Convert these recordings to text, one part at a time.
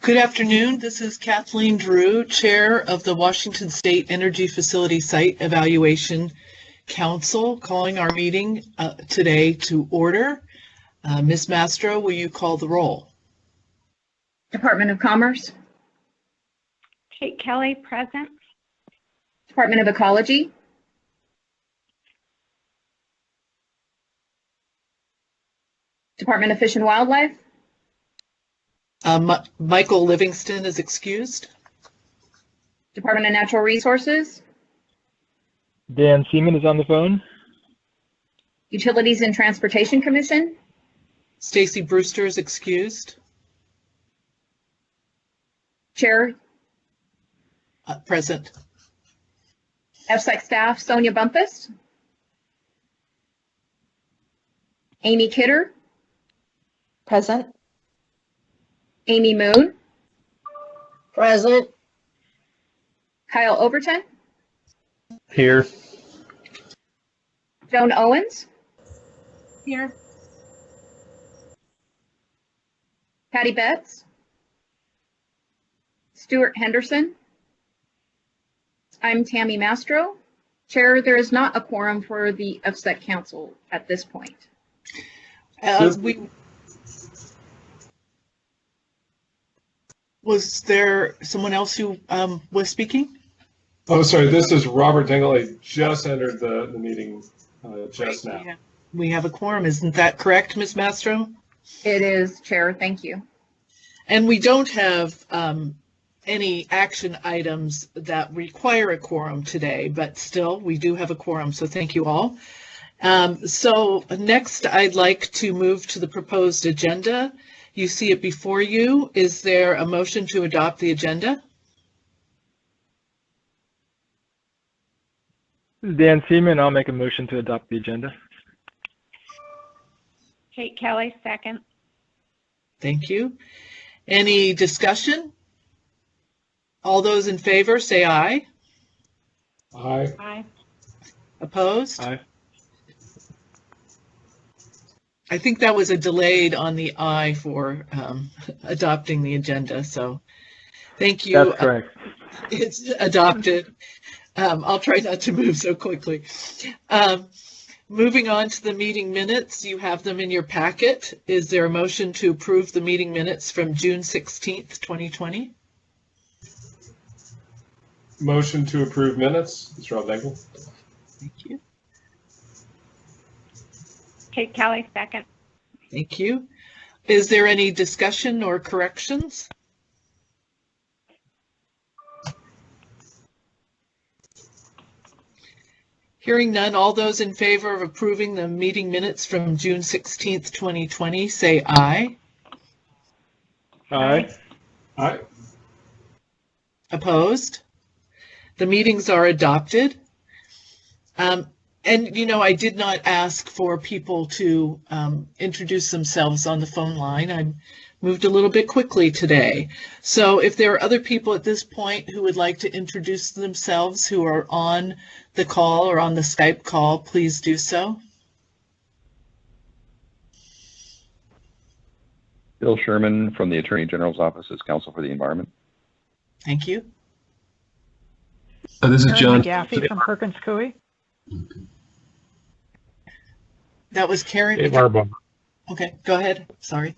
Good afternoon. This is Kathleen Drew, Chair of the Washington State Energy Facility Site Evaluation Council, calling our meeting today to order. Ms. Mastro, will you call the roll? Department of Commerce. Kate Kelly, present. Department of Ecology. Department of Fish and Wildlife. Michael Livingston is excused. Department of Natural Resources. Dan Seaman is on the phone. Utilities and Transportation Commission. Stacy Brewster is excused. Chair. Present. EFSEC staff, Sonia Bumpus. Amy Kidder. Present. Amy Moon. Present. Kyle Overton. Here. Joan Owens. Here. Patty Betts. Stuart Henderson. I'm Tammy Mastro. Chair, there is not a quorum for the EFSEC Council at this point. Was there someone else who was speaking? Oh, sorry. This is Robert Dingle. I just entered the meeting just now. We have a quorum. Isn't that correct, Ms. Mastro? It is, Chair. Thank you. And we don't have any action items that require a quorum today, but still we do have a quorum, so thank you all. So next I'd like to move to the proposed agenda. You see it before you. Is there a motion to adopt the agenda? This is Dan Seaman. I'll make a motion to adopt the agenda. Kate Kelly, second. Thank you. Any discussion? All those in favor say aye. Aye. Aye. Opposed? Aye. I think that was a delayed on the aye for adopting the agenda, so thank you. That's correct. It's adopted. I'll try not to move so quickly. Moving on to the meeting minutes, you have them in your packet. Is there a motion to approve the meeting minutes from June 16th, 2020? Motion to approve minutes. It's Rob Dingle. Thank you. Kate Kelly, second. Thank you. Is there any discussion or corrections? Hearing none, all those in favor of approving the meeting minutes from June 16th, 2020, say aye. Aye. Aye. Opposed? The meetings are adopted. And, you know, I did not ask for people to introduce themselves on the phone line. I moved a little bit quickly today. So if there are other people at this point who would like to introduce themselves who are on the call or on the Skype call, please do so. Bill Sherman from the Attorney General's Office as Counsel for the Environment. Thank you. This is John Gaffey from Perkins Coie. That was Karen. Dave Arbaugh. Okay, go ahead. Sorry.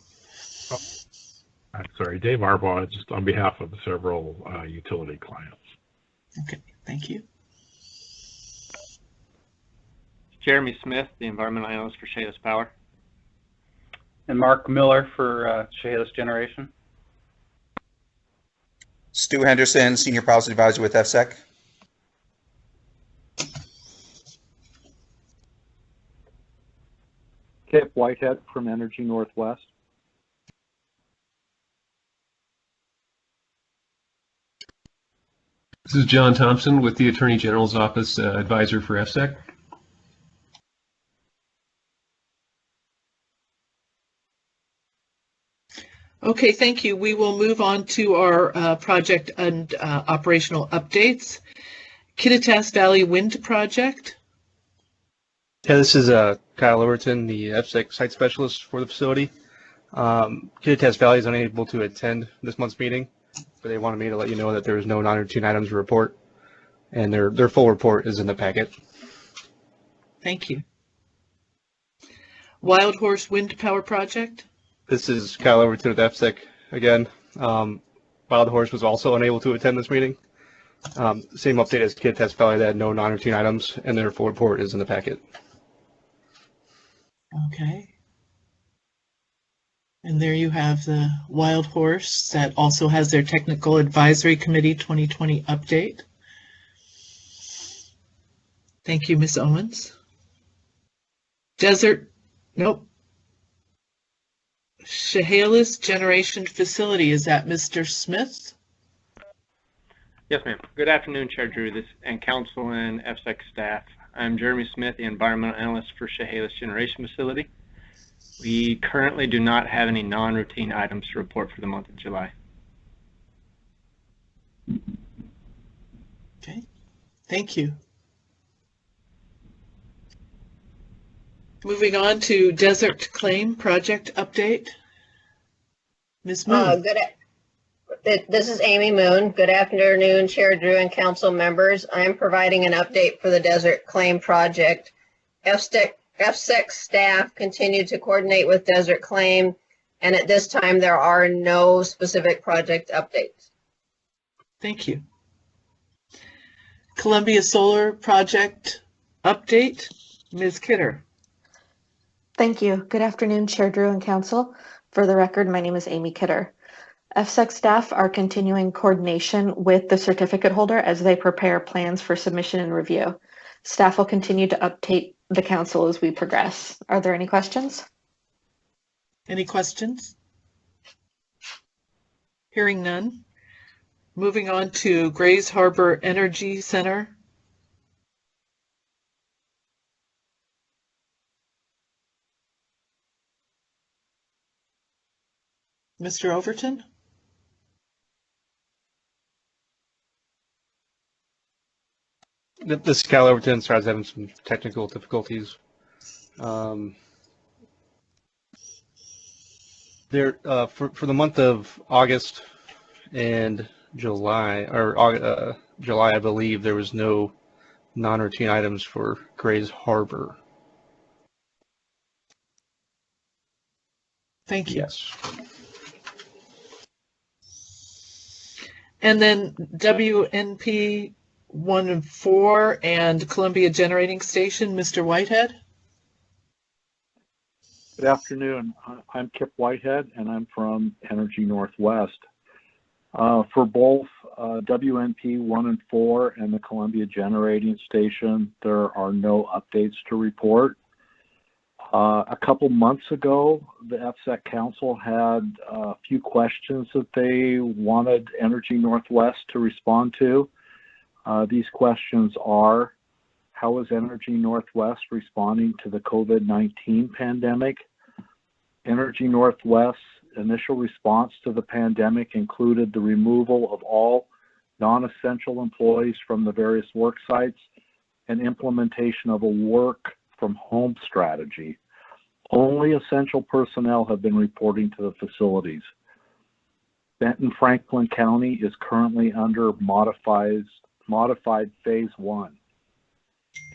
Sorry, Dave Arbaugh, just on behalf of several utility clients. Okay, thank you. Jeremy Smith, the Environmental Analyst for Chehalis Power. And Mark Miller for Chehalis Generation. Stu Henderson, Senior Policy Advisor with EFSEC. Kip Whitehead from Energy Northwest. This is John Thompson with the Attorney General's Office, Advisor for EFSEC. Okay, thank you. We will move on to our project and operational updates. Kittitas Valley Wind Project. Yeah, this is Kyle Overton, the EFSEC site specialist for the facility. Kittitas Valley is unable to attend this month's meeting, but they wanted me to let you know that there is no non-routine items to report, and their full report is in the packet. Thank you. Wild Horse Wind Power Project? This is Kyle Overton with EFSEC again. Wild Horse was also unable to attend this meeting. Same update as Kittitas Valley, they had no non-routine items, and their full report is in the packet. Okay. And there you have the Wild Horse that also has their Technical Advisory Committee 2020 update. Thank you, Ms. Owens. Desert, nope. Chehalis Generation Facility, is that Mr. Smith? Yes, ma'am. Good afternoon, Chair Drew and Council and EFSEC staff. I'm Jeremy Smith, the Environmental Analyst for Chehalis Generation Facility. We currently do not have any non-routine items to report for the month of July. Okay, thank you. Moving on to Desert Claim Project update. Ms. Moon. This is Amy Moon. Good afternoon, Chair Drew and council members. I'm providing an update for the Desert Claim Project. EFSEC staff continue to coordinate with Desert Claim, and at this time there are no specific project updates. Thank you. Columbia Solar Project update, Ms. Kidder. Thank you. Good afternoon, Chair Drew and Council. For the record, my name is Amy Kidder. EFSEC staff are continuing coordination with the certificate holder as they prepare plans for submission and review. Staff will continue to update the council as we progress. Are there any questions? Any questions? Hearing none. Moving on to Grays Harbor Energy Center. Mr. Overton? This is Kyle Overton. Sorry, I was having some technical difficulties. For the month of August and July, July, I believe there was no non-routine items for Grays Harbor. Thank you. Yes. And then WNP 1 and 4 and Columbia Generating Station, Mr. Whitehead. Good afternoon. I'm Kip Whitehead, and I'm from Energy Northwest. For both WNP 1 and 4 and the Columbia Generating Station, there are no updates to report. A couple months ago, the EFSEC Council had a few questions that they wanted Energy Northwest to respond to. These questions are, how is Energy Northwest responding to the COVID-19 pandemic? Energy Northwest's initial response to the pandemic included the removal of all non-essential employees from the various work sites and implementation of a work from home strategy. Only essential personnel have been reporting to the facilities. Benton Franklin County is currently under modified phase 1.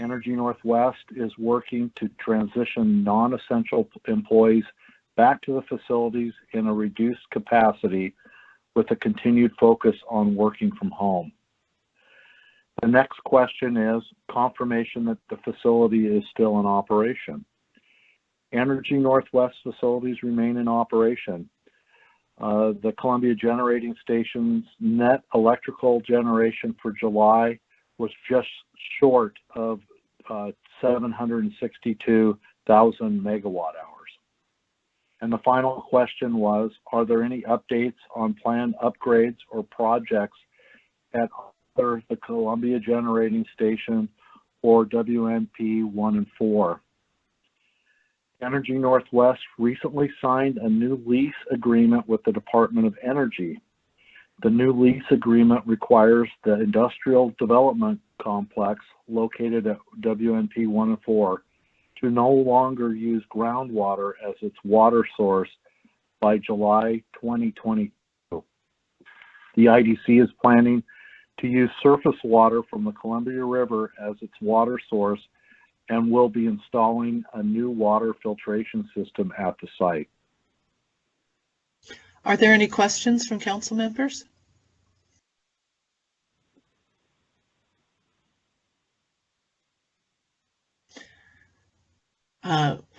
Energy Northwest is working to transition non-essential employees back to the facilities in a reduced capacity with a continued focus on working from home. The next question is confirmation that the facility is still in operation. Energy Northwest facilities remain in operation. The Columbia Generating Station's net electrical generation for July was just short of 762,000 megawatt hours. And the final question was, are there any updates on planned upgrades or projects at either the Columbia Generating Station or WNP 1 and 4? Energy Northwest recently signed a new lease agreement with the Department of Energy. The new lease agreement requires the industrial development complex located at WNP 1 and 4 to no longer use groundwater as its water source by July 2022. The IDC is planning to use surface water from the Columbia River as its water source and will be installing a new water filtration system at the site. Are there any questions from council members?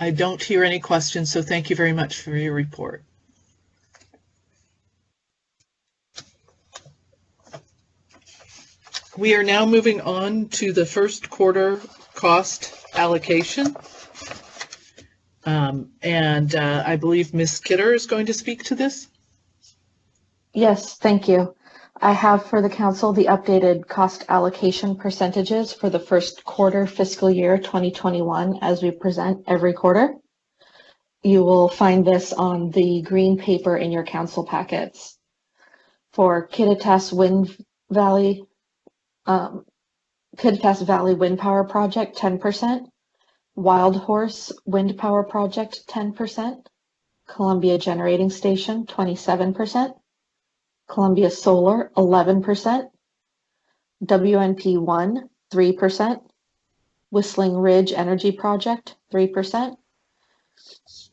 I don't hear any questions, so thank you very much for your report. We are now moving on to the first quarter cost allocation. I believe Ms. Kidder is going to speak to this. Yes, thank you. I have for the council the updated cost allocation percentages for the first quarter fiscal year 2021 as we present every quarter. You will find this on the green paper in your council packets. For Kittitas Valley Wind Power Project, 10%. Wild Horse Wind Power Project, 10%. Columbia Generating Station, 27%. Columbia Solar, 11%. WNP 1, 3%. Whistling Ridge Energy Project, 3%.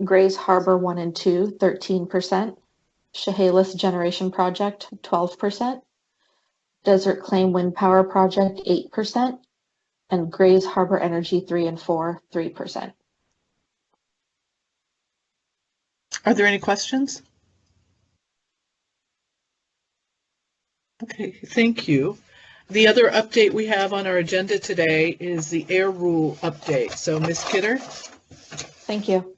Grays Harbor 1 and 2, 13%. Chehalis Generation Project, 12%. Desert Claim Wind Power Project, 8%. And Grays Harbor Energy 3 and 4, 3%. Are there any questions? Okay, thank you. The other update we have on our agenda today is the air rule update. So Ms. Kidder. Thank you.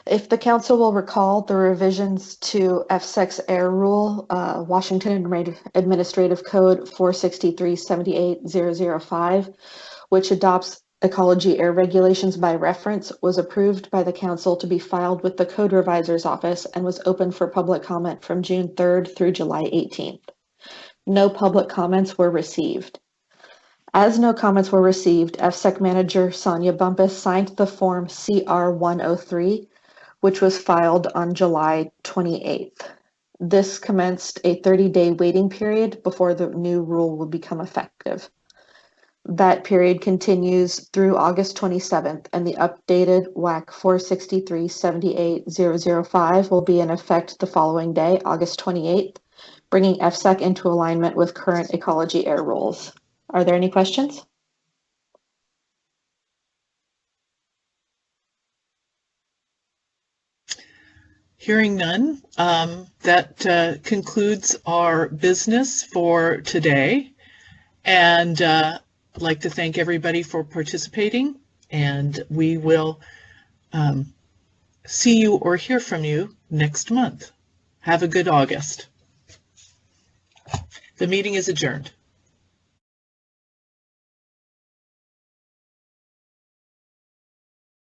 If the council will recall the revisions to EFSEC's air rule, Washington Administrative Code 463-78005, which adopts ecology air regulations by reference, was approved by the council to be filed with the Code Revisor's Office and was open for public comment from June 3rd through July 18th. No public comments were received. As no comments were received, EFSEC Manager Sonia Bumpus signed the Form CR 103, which was filed on July 28th. This commenced a 30-day waiting period before the new rule will become effective. That period continues through August 27th, and the updated WAC 463-78005 will be in effect the following day, August 28th, bringing EFSEC into alignment with current ecology air rules. Are there any questions? Hearing none, that concludes our business for today. And I'd like to thank everybody for participating, and we will see you or hear from you next month. Have a good August. The meeting is adjourned.